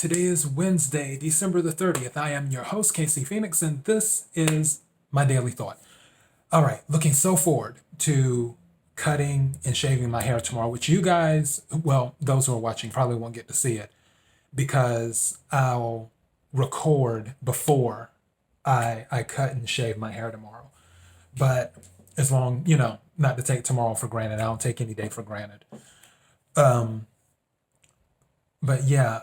Today is Wednesday, December the 30th. I am your host, Casey Phoenix, and this is my daily thought. All right, looking so forward to cutting and shaving my hair tomorrow, which you guys, well, those who are watching probably won't get to see it because I'll record before I cut and shave my hair tomorrow. But as long, not to take tomorrow for granted, I don't take any day for granted. But yeah,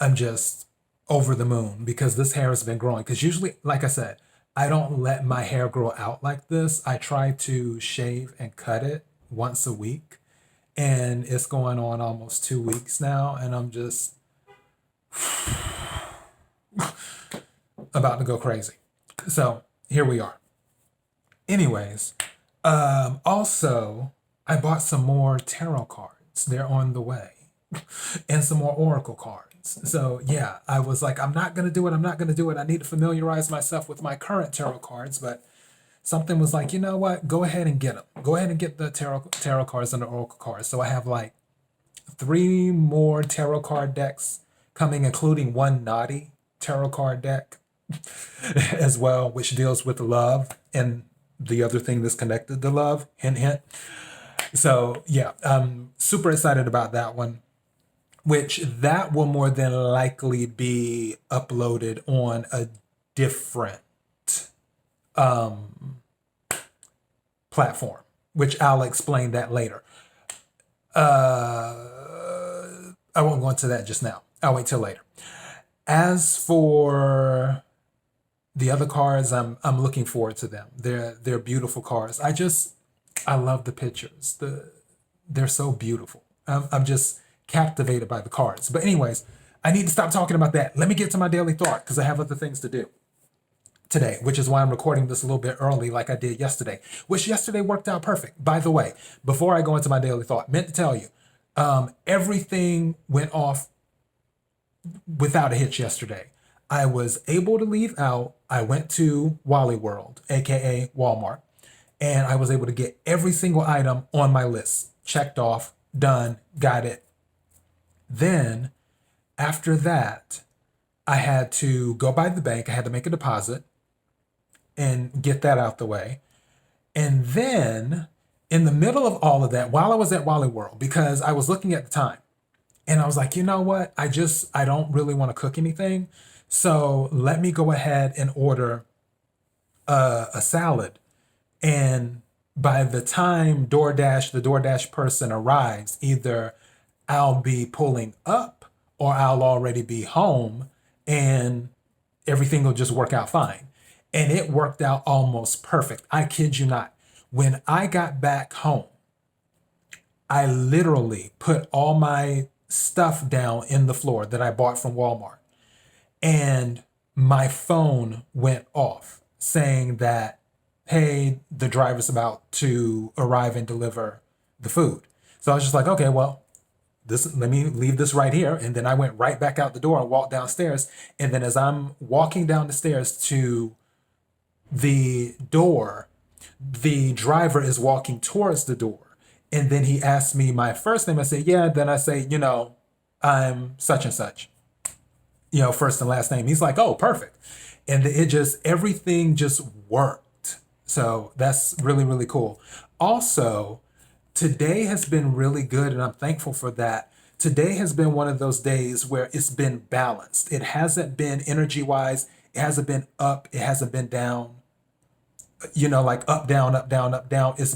I'm just over the moon because this hair has been growing. Because usually, like I said, I don't let my hair grow out like this. I try to shave and cut it once a week. And it's going on almost 2 weeks now. And I'm just about to go crazy. So here we are. Anyways, also, I bought some more tarot cards. They're on the way. And some more oracle cards. So yeah, I was like, I'm not going to do it. I need to familiarize myself with my current tarot cards. But something was like, you know what? Go ahead and get them. Go ahead and get the tarot cards and the oracle cards. So I have like 3 more tarot card decks coming, including one naughty tarot card deck as well, which deals with love and the other thing that's connected to love. Hint, hint. So yeah, I'm super excited about that one, which that will more than likely be uploaded on a different platform, which I'll explain that later. I won't go into that just now. I'll wait till later. As for the other cards, I'm looking forward to them. They're beautiful cards. I love the pictures. They're so beautiful. I'm just captivated by the cards. But anyways, I need to stop talking about that. Let me get to my daily thought because I have other things to do today, which is why I'm recording this a little bit early like I did yesterday, which yesterday worked out perfect. By the way, before I go into my daily thought, meant to tell you, everything went off without a hitch yesterday. I was able to leave out. I went to Wally World, aka Walmart, and I was able to get every single item on my list checked off, done, got it. Then, after that, I had to go by the bank. I had to make a deposit and get that out the way. And then, in the middle of all of that, while I was at Wally World, because I was looking at the time, and I was like, you know what? I don't really want to cook anything. So let me go ahead and order a salad. And by the time the DoorDash person arrives, either I'll be pulling up or I'll already be home and everything will just work out fine. And it worked out almost perfect. I kid you not. When I got back home, I literally put all my stuff down in the floor that I bought from Walmart. And my phone went off saying that, hey, the driver's about to arrive and deliver the food. So I was just like, okay, well, let me leave this right here. And then I went right back out the door and walked downstairs. And then as I'm walking down the stairs to the door, the driver is walking towards the door. And then he asked me my first name. I said, yeah. Then I say, I'm such and such, first and last name. He's like, oh, perfect. And everything just worked. So that's really, really cool. Also, today has been really good, and I'm thankful for that. Today has been one of those days where it's been balanced. It hasn't been energy-wise. It hasn't been up. It hasn't been down. Like up, down, up, down, up, down. It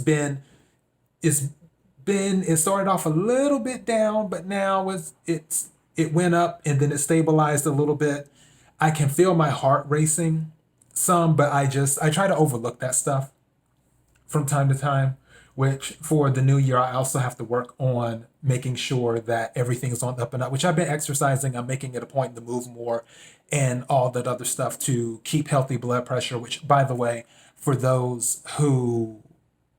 started off a little bit down, but now it went up and then it stabilized a little bit. I can feel my heart racing some, but I try to overlook that stuff from time to time, which for the new year, I also have to work on making sure that everything's on the up and up, which I've been exercising. I'm making it a point to move more and all that other stuff to keep healthy blood pressure, which, by the way, for those who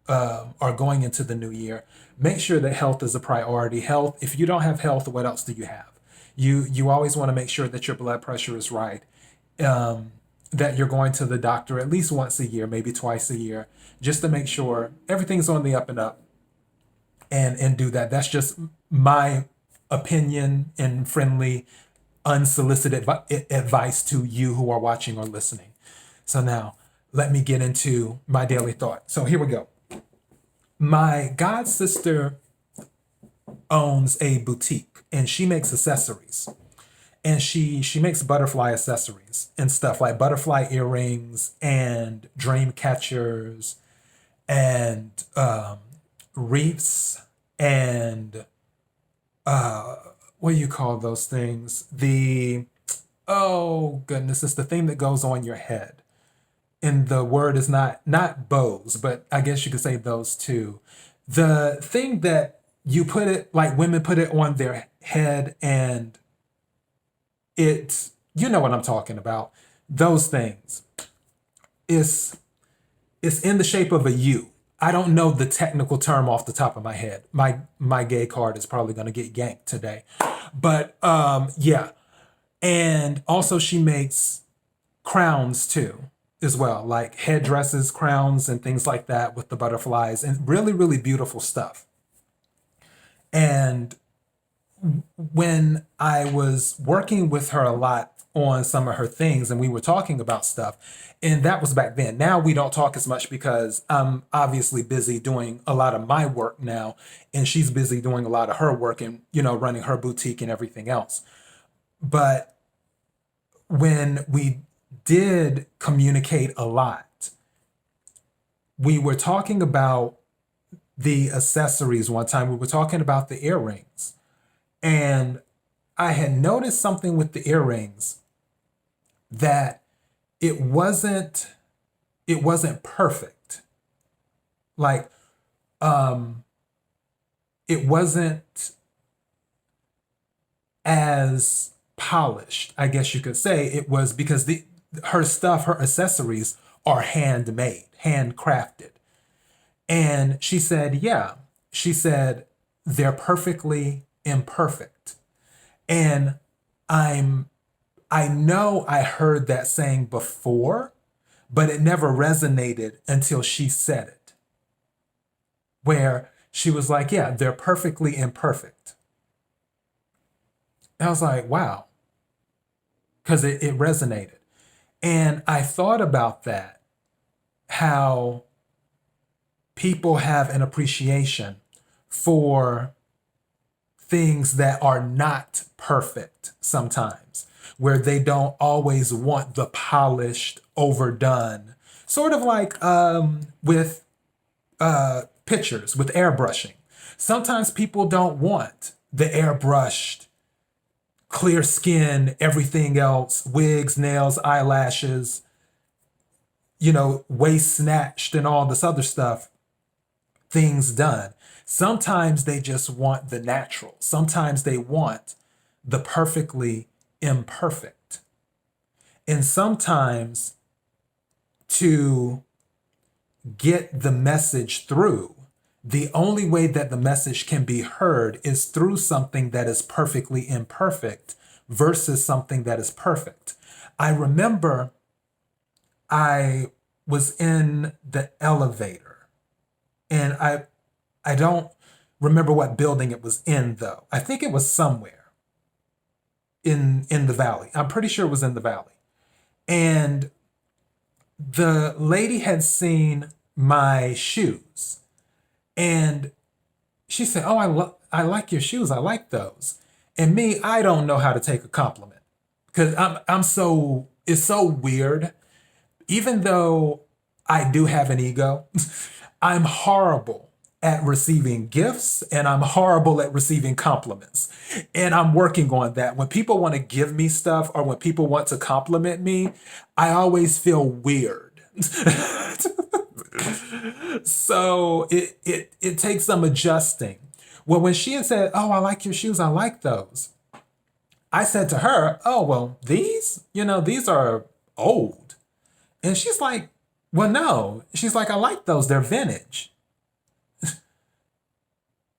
are going into the new year, make sure that health is a priority. Health, if you don't have health, what else do you have? You always want to make sure that your blood pressure is right, that you're going to the doctor at least once a year, maybe twice a year, just to make sure everything's on the up and up and do that. That's just my opinion and friendly, unsolicited advice to you who are watching or listening. So now let me get into my daily thought. So here we go. My god sister owns a boutique and she makes accessories. And she makes butterfly accessories and stuff like butterfly earrings and dream catchers and wreaths and what do you call those things? Oh goodness, it's the thing that goes on your head. And the word is not bows, but I guess you could say those two. The thing that you put it, like women put it on their head, and you know what I'm talking about. Those things. It's in the shape of a U. I don't know the technical term off the top of my head. My gay card is probably going to get yanked today. But yeah. And also she makes crowns too as well, like headdresses, crowns, and things like that with the butterflies, and really, really beautiful stuff. And when I was working with her a lot on some of her things and we were talking about stuff, and that was back then. Now we don't talk as much because I'm obviously busy doing a lot of my work now, and she's busy doing a lot of her work and, running her boutique and everything else. But when we did communicate a lot, we were talking about the accessories one time. We were talking about the earrings. And I had noticed something with the earrings, that it wasn't perfect. Like, it wasn't as polished, I guess you could say. It was because her stuff, her accessories are handmade, handcrafted. And she said, yeah, she said, they're perfectly imperfect. And I know I heard that saying before, but it never resonated until she said it. Where she was like, yeah, they're perfectly imperfect. And I was like, wow, because it resonated. And I thought about that, how people have an appreciation for things that are not perfect sometimes, where they don't always want the polished, overdone, sort of like with pictures, with airbrushing. Sometimes people don't want the airbrushed, clear skin, everything else, wigs, nails, eyelashes, waist snatched and all this other stuff, things done. Sometimes they just want the natural. Sometimes they want the perfectly imperfect. And sometimes to get the message through, the only way that the message can be heard is through something that is perfectly imperfect versus something that is perfect. I remember I was in the elevator, and I don't remember what building it was in, though. I think it was somewhere in the valley. I'm pretty sure it was in the valley. And the lady had seen my shoes, and she said, "Oh, I like your shoes. I like those." And me, I don't know how to take a compliment because it's so weird. Even though I do have an ego, I'm horrible at receiving gifts, and I'm horrible at receiving compliments. And I'm working on that. When people want to give me stuff or when people want to compliment me, I always feel weird. So it takes some adjusting. Well, when she had said, "Oh, I like your shoes, I like those," I said to her, "Oh, well, these are old." And she's like, "Well, no." She's like, "I like those, they're vintage."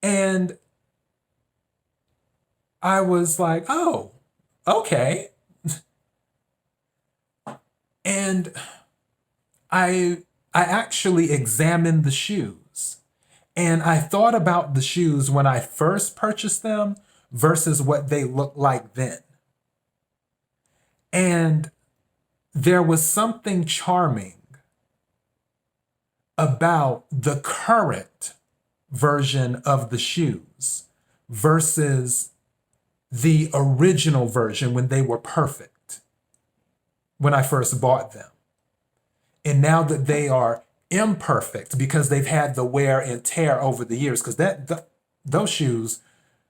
And I was like, "Oh, okay." And I actually examined the shoes. And I thought about the shoes when I first purchased them versus what they look like then. And there was something charming about the current version of the shoes versus the original version when they were perfect, when I first bought them. And now that they are imperfect because they've had the wear and tear over the years, because those shoes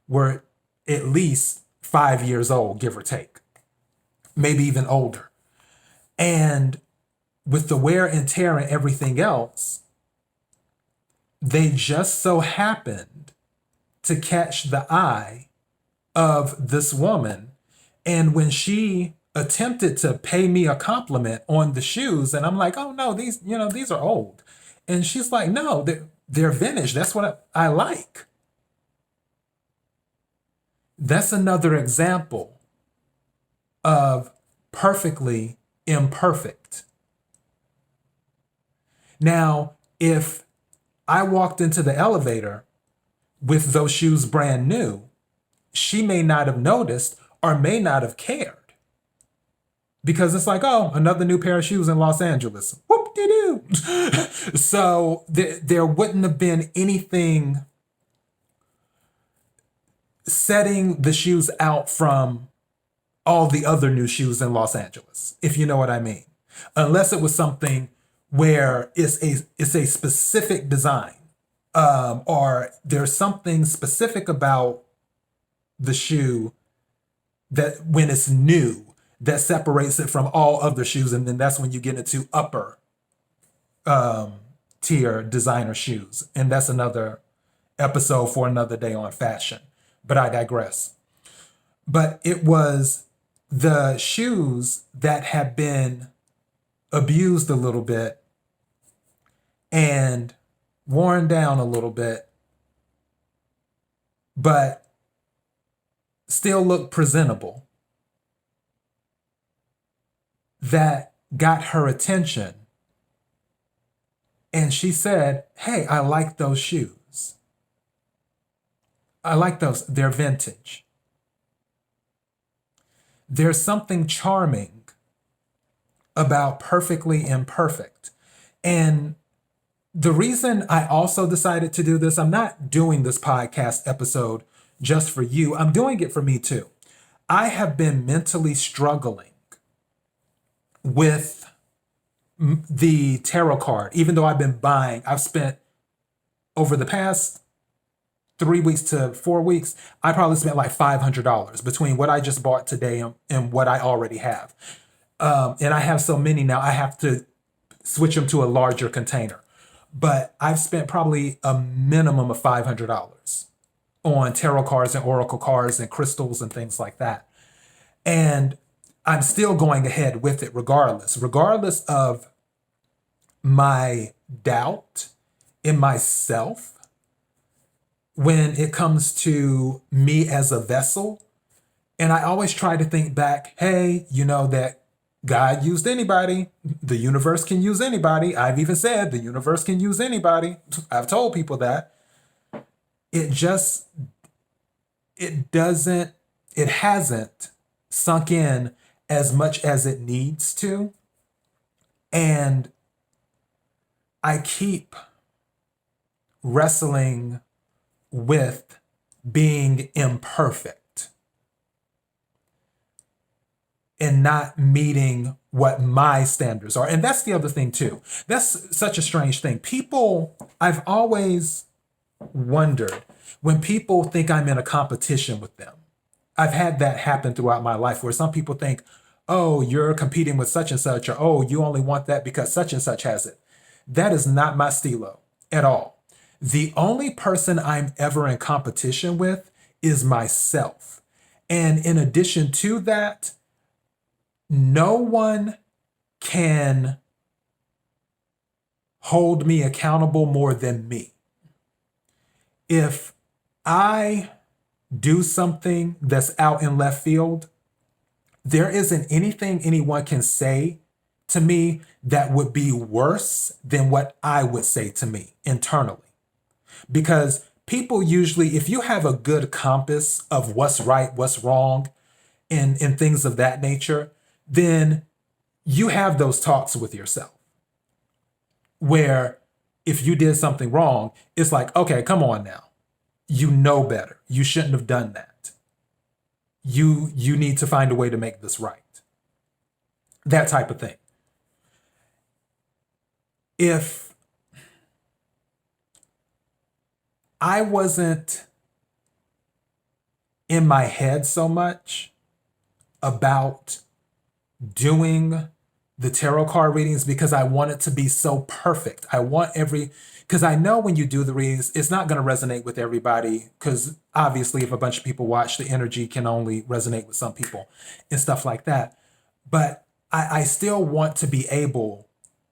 were at least 5 years old, give or take, maybe even older. And with the wear and tear and everything else, they just so happened to catch the eye of this woman. And when she attempted to pay me a compliment on the shoes, and I'm like, oh no, these are old. And she's like, no, they're vintage. That's what I like. That's another example of perfectly imperfect. Now, if I walked into the elevator with those shoes brand new, she may not have noticed or may not have cared. Because it's like, oh, another new pair of shoes in Los Angeles. Whoop-de-doo. So there wouldn't have been anything setting the shoes out from all the other new shoes in Los Angeles, if you know what I mean. Unless it was something where it's a specific design, or there's something specific about the shoe that when it's new that separates it from all other shoes, and then that's when you get into upper tier designer shoes, and that's another episode for another day on fashion, but I digress. But it was the shoes that had been abused a little bit and worn down a little bit, but still look presentable, that got her attention. And she said, hey, I like those shoes. I like those. They're vintage. There's something charming about perfectly imperfect. And the reason I also decided to do this, I'm not doing this podcast episode just for you. I'm doing it for me too. I have been mentally struggling with the tarot card, even though I've spent over the past 3 weeks to 4 weeks, I probably spent like $500 between what I just bought today and what I already have. And I have so many now, I have to switch them to a larger container. But I've spent probably a minimum of $500 on tarot cards and oracle cards and crystals and things like that. And I'm still going ahead with it regardless of my doubt in myself when it comes to me as a vessel. And I always try to think back, hey, you know that God used anybody. The universe can use anybody. I've even said the universe can use anybody. I've told people that. It hasn't sunk in as much as it needs to. And I keep wrestling with being imperfect and not meeting what my standards are. And that's the other thing too. That's such a strange thing. I've always wondered when people think I'm in a competition with them. I've had that happen throughout my life where some people think, oh, you're competing with such and such, or oh, you only want that because such and such has it. That is not my stilo at all. The only person I'm ever in competition with is myself. And in addition to that, no one can hold me accountable more than me. If I do something that's out in left field, there isn't anything anyone can say to me that would be worse than what I would say to me internally. Because people usually, if you have a good compass of what's right, what's wrong, and things of that nature, then you have those talks with yourself where if you did something wrong, it's like, okay, come on now. You know better. You shouldn't have done that. You need to find a way to make this right. That type of thing. If I wasn't in my head so much about doing the tarot card readings because I want it to be so perfect. I want because I know when you do the readings, it's not going to resonate with everybody because obviously if a bunch of people watch, the energy can only resonate with some people and stuff like that. But I still want to be able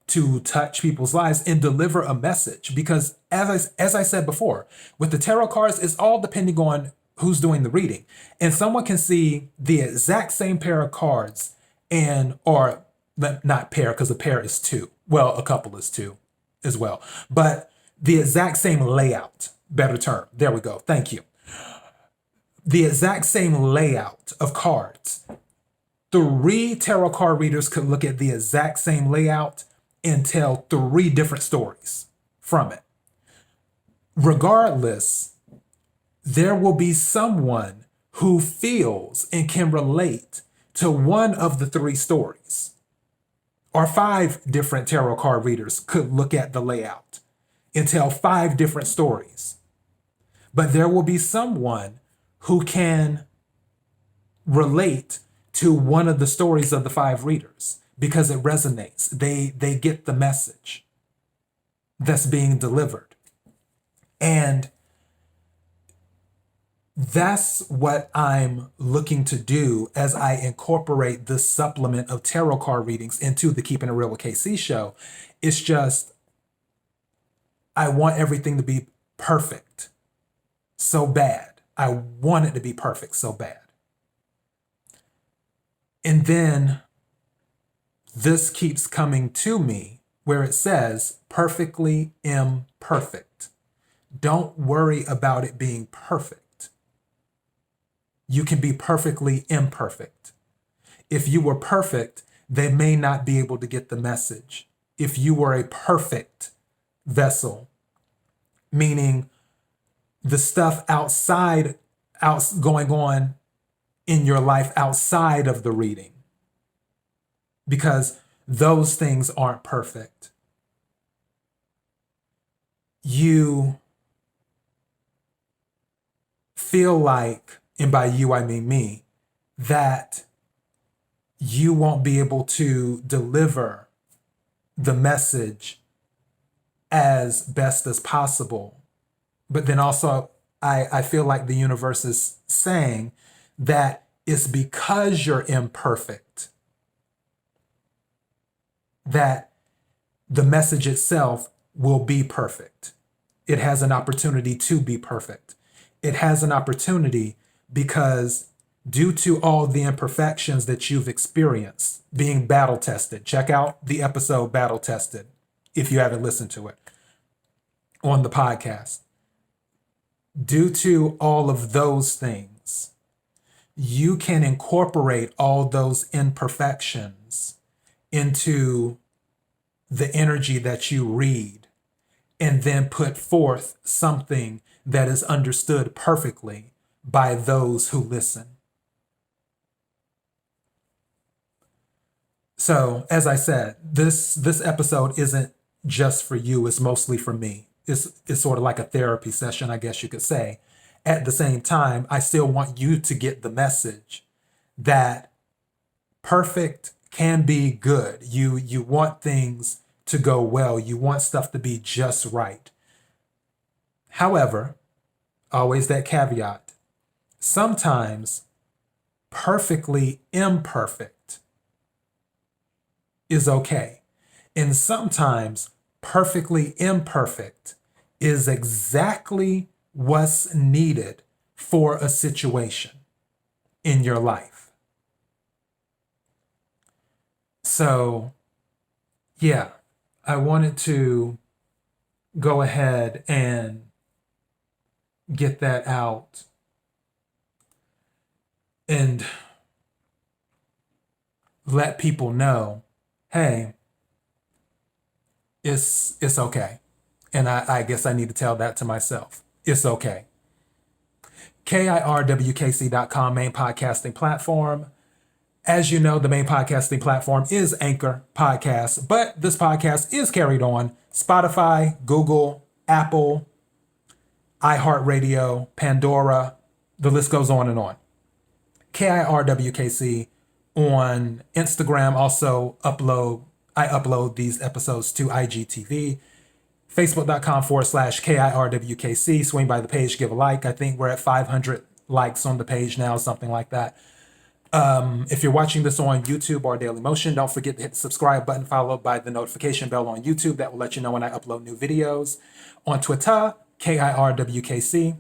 to touch people's lives and deliver a message because as I said before, with the tarot cards, it's all depending on who's doing the reading. And someone can see the exact same pair of cards or not pair because a pair is two. Well, a couple is two as well. But the exact same layout, better term. There we go. Thank you. The exact same layout of cards. 3 tarot card readers could look at the exact same layout and tell 3 different stories from it. Regardless, there will be someone who feels and can relate to one of the 3 stories. Or 5 different tarot card readers could look at the layout and tell 5 different stories. But there will be someone who can relate to one of the stories of the 5 readers because it resonates. They get the message that's being delivered. And that's what I'm looking to do as I incorporate this supplement of tarot card readings into the Keeping It Real with KC show. It's just, I want everything to be perfect so bad. I want it to be perfect so bad. And then this keeps coming to me where it says perfectly imperfect. Don't worry about it being perfect. You can be perfectly imperfect. If you were perfect, they may not be able to get the message. If you were a perfect vessel, meaning the stuff going on in your life outside of the reading, because those things aren't perfect. You feel like, and by you I mean me, that you won't be able to deliver the message as best as possible. But then also, I feel like the universe is saying that it's because you're imperfect that the message itself will be perfect. It has an opportunity to be perfect. It has an opportunity because due to all the imperfections that you've experienced being battle tested, check out the episode Battle Tested if you haven't listened to it on the podcast. Due to all of those things, you can incorporate all those imperfections into the energy that you read and then put forth something that is understood perfectly by those who listen. So, as I said, this episode isn't just for you, it's mostly for me. It's sort of like a therapy session, I guess you could say. At the same time, I still want you to get the message that perfect can be good. You want things to go well. You want stuff to be just right. However, always that caveat, sometimes perfectly imperfect is okay. And sometimes perfectly imperfect is exactly what's needed for a situation in your life. So, yeah, I wanted to go ahead and get that out and let people know, hey, it's okay. And I guess I need to tell that to myself. It's okay. KIRWKC.com, main podcasting platform. As you know, the main podcasting platform is Anchor Podcasts, but this podcast is carried on Spotify, Google, Apple, iHeartRadio, Pandora. The list goes on and on. KIRWKC on Instagram. Also I upload these episodes to IGTV. Facebook.com/KIRWKC. Swing by the page, give a like. I think we're at 500 likes on the page now, something like that. If you're watching this on YouTube or Daily Motion, don't forget to hit the subscribe button followed by the notification bell on YouTube. That will let you know when I upload new videos. On Twitter, KIRWKC.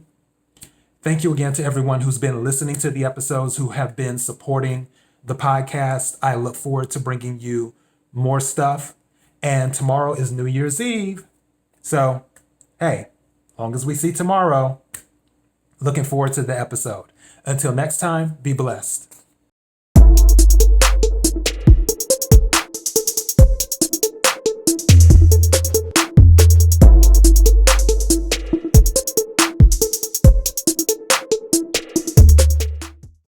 Thank you again to everyone who's been listening to the episodes, who have been supporting the podcast. I look forward to bringing you more stuff. And tomorrow is New Year's Eve. So, hey, long as we see tomorrow, looking forward to the episode. Until next time, be blessed.